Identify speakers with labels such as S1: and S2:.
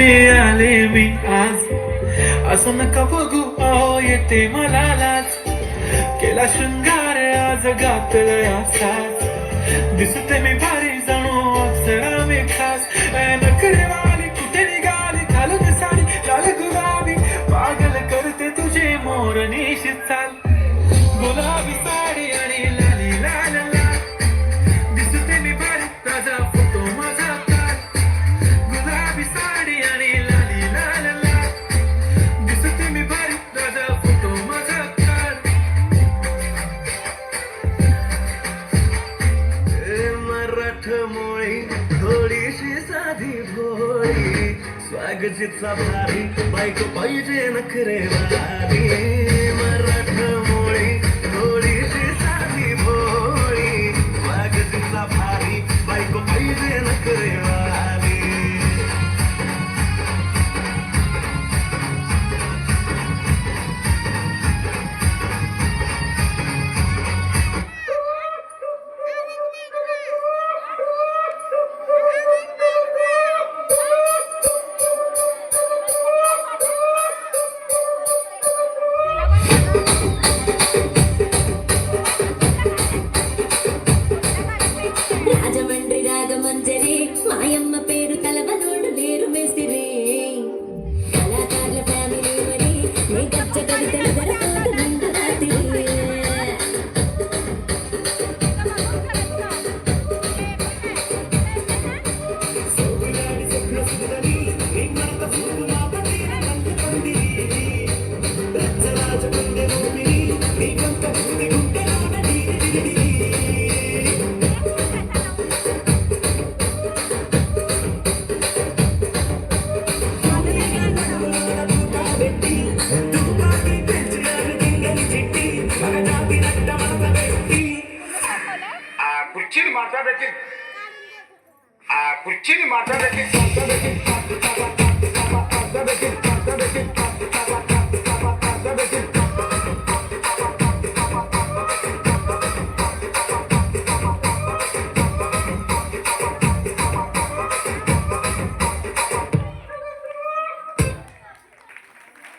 S1: घरी आले मी आज, असं नका बघू अहो येते मला लाज. केला शृंगार आज घातलाय असाच, दिसते मी भारी जणू अप्सरा मी खास. नखरे वाली कुठे निघाली घालून साडी लाल गुलाबी, पागल करते तुझे मोरनीशी चाल. गुलाबी साडी आणि लाली लाल लाल, दिसते मी भारी ताजा फोटो माझा काल. गुलाबी साडी आणि लाली लाल लाल, दिसते मी भारी ताजा फोटो माझा काल.
S2: मराठमोळी थोडीशी साधी भोळी, स्वागतीचा भारी बायको पाहिजे नखरेवाली. मराठमोळी थोडीशी साधी भोळी, स्वागतीचा भारी बायको पाहिजे नखरेवाली.
S3: రాజమండ్రి రాగమంజరి మాయమ్మ పేరు తలవనోడు లేరు మేస్తిరి. కళాకారుల ఫ్యామిలీ మరి నీ గచ్చ కవితలు గరతోడు నిండు రాత్రి.
S4: కుర్చీని మాట్లాడేసి